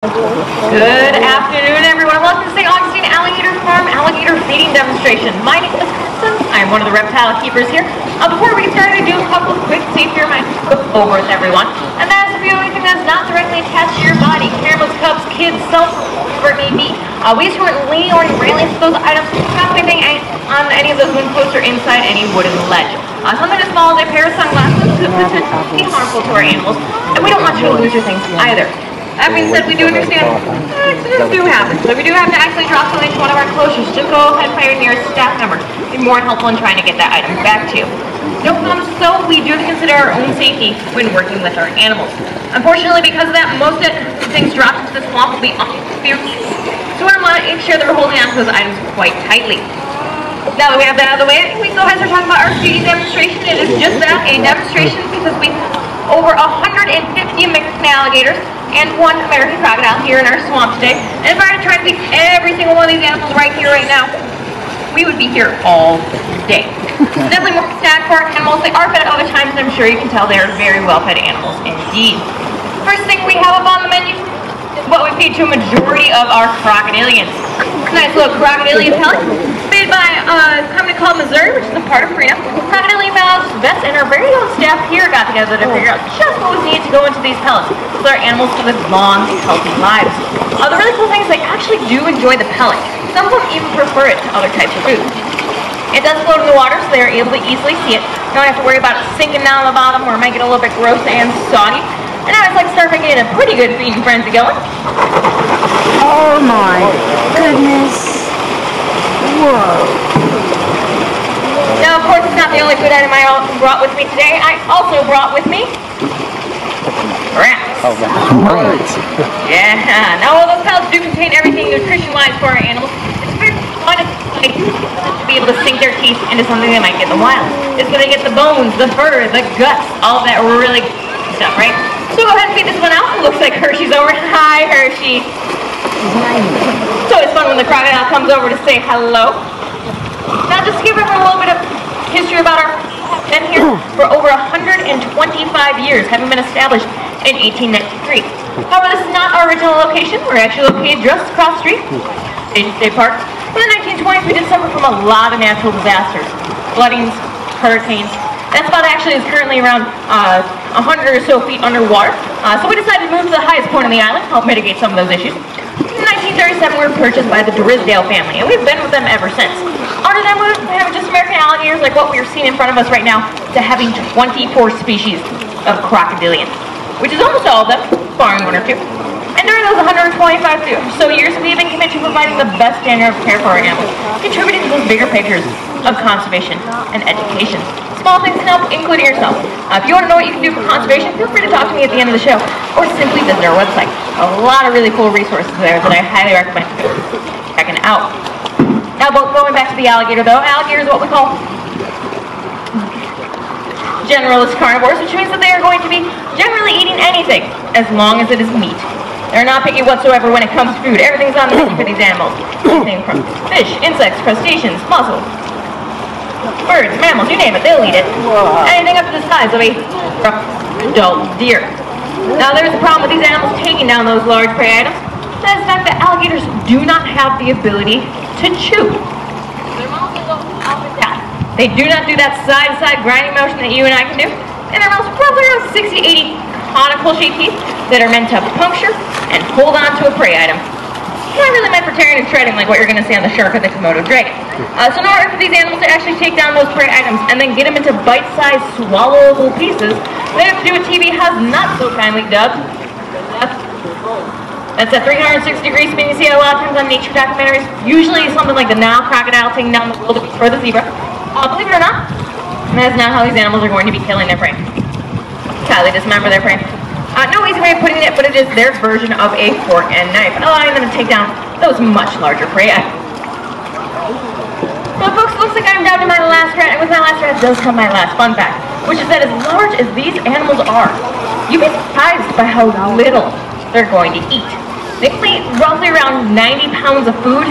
Good afternoon, everyone. Welcome to St. Augustine Alligator Farm Alligator Feeding Demonstration. My name is Kristen. I'm one of the reptile keepers here. Before we start, I do a couple of quick safety reminders to go over with everyone. And that is if you have anything that's not directly attached to your body, cameras, cups, kids, cell phones, whatever it may be. We used to lean on railings to those items, not anything on any of those moon posts or inside any wooden ledge. Something as small as a pair of sunglasses could potentially be harmful to our animals, and we don't want you to lose your things either. That being said, we do understand accidents do happen. So if you do have to accidentally drop something to one of our closures, just go ahead and find your nearest staff member. It'd be more helpful in trying to get that item back to you. So we do have to consider our own safety when working with our animals. Unfortunately, because of that, most of the things dropped into the swamp will be so we want to make sure that we're holding on to those items quite tightly. Now that we have that out of the way, I think we can go ahead and start talking about our feeding demonstration. It is just that, a demonstration, because we over 150 Mexican alligators and one American crocodile here in our swamp today. And if I were to try to feed every single one of these animals right here, right now, we would be here all day. Definitely more snack for our animals. They are fed at other times, and I'm sure you can tell they are very well-fed animals indeed. First thing we have up on the menu is what we feed to a majority of our crocodilians. Nice little crocodilian pellet made by a company called Missouri, which is a part of Freedom. Crocodilian mouths, vets, and our very own staff here got together to figure out just what was needed to go into these pellets so our animals can live long, healthy lives. The really cool thing is they actually do enjoy the pellet. Some of them even prefer it to other types of food. It does float in the water, so they are able to easily see it. You don't have to worry about it sinking down the bottom where it might get a little bit gross and soggy. And now it's like starting to get a pretty good feeding frenzy going. Oh my goodness. Whoa. Now, of course, it's not the only food item I brought with me today. I also brought with me rats. Oh, right. Yeah. Now, while those pellets do contain everything nutrition-wise for our animals, it's very fun to be able to sink their teeth into something they might get in the wild. It's going to get the bones, the fur, the guts, all of that really good stuff, right? So go ahead and feed this one out. It looks like Hershey's over. Hi, Hershey. It's always fun when the crocodile comes over to say hello. Now, just to give everyone a little bit of history about our been here for over 125 years, having been established in 1893. However, this is not our original location. We're actually located just across the street, State Park. In the 1920s, we did suffer from a lot of natural disasters, floodings, hurricanes. That spot actually is currently around 100 or so feet underwater. So we decided to move to the highest point on the island, help mitigate some of those issues. In 1937, we were purchased by the Drysdale family, and we've been with them ever since. Under them, we went from having just American alligators like what we're seeing in front of us right now to having 24 species of crocodilians, which is almost all of them, barring one or two. And during those 125 or so years, we have been committed to providing the best standard of care for our animals, contributing to those bigger pictures of conservation and education. Small things can help, including yourself. If you want to know what you can do for conservation, feel free to talk to me at the end of the show, or simply visit our website. A lot of really cool resources there that I highly recommend checking out. Now, going back to the alligator, though, alligator is what we call generalist carnivores, which means that they are going to be generally eating anything as long as it is meat. They're not picky whatsoever when it comes to food. Everything's on the menu for these animals. Anything from fish, insects, crustaceans, mussels, birds, mammals, you name it, they'll eat it. Anything up to the size of a adult deer. Now, there's a problem with these animals taking down those large prey items. That is the fact that alligators do not have the ability to chew. Their mouths will go up and down. They do not do that side-to-side grinding motion that you and I can do. And their mouths are probably around 60 to 80 conical-shaped teeth that are meant to puncture and hold on to a prey item. Not really meant for tearing and shredding like what you're going to see on the shark or the Komodo dragon. So in order for these animals to actually take down those prey items and then get them into bite-sized, swallowable pieces, they have to do what TV has not so kindly dubbed. That's a 360-degree spin you see a lot of times on nature documentaries. Usually something like the Nile crocodile taking down the wildebeest or the zebra. Believe it or not, that is not how these animals are going to be killing their prey. Highly dismember their prey. No easy way of putting it, but it is their version of a fork and knife, allowing them to take down those much larger prey items. Well, folks, it looks like I'm down to my last rat, and with my last rat does come my last fun fact, which is that as large as these animals are, you'd be surprised by how little they're going to eat. They eat roughly around 90 pounds of food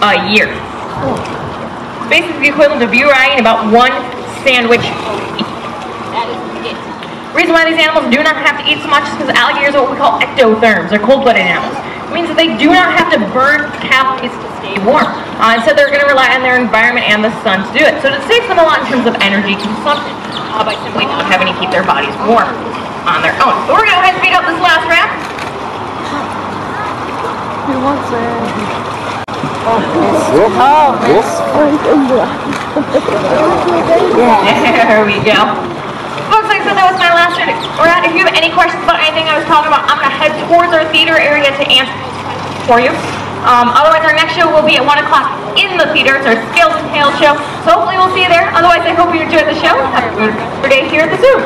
a year. It's basically the equivalent of you or I eating about one sandwich. That is it. The reason why these animals do not have to eat so much is because alligators are what we call ectotherms, or cold-blooded animals. It means that they do not have to burn calories to stay warm. Instead, they're going to rely on their environment and the sun to do it. So it saves them a lot in terms of energy consumption by simply not having to keep their bodies warm on their own. So we're going to go ahead and speed up this last round. Who wants it? There we go. Folks, like I said, that was my last round. If you have any questions about anything I was talking about, I'm going to head towards our theater area to answer for you. Otherwise, our next show will be at 1 o'clock in the theater. It's our Scales and Tails show. So hopefully we'll see you there. Otherwise, I hope you enjoyed the show. Have a good day here at the zoo.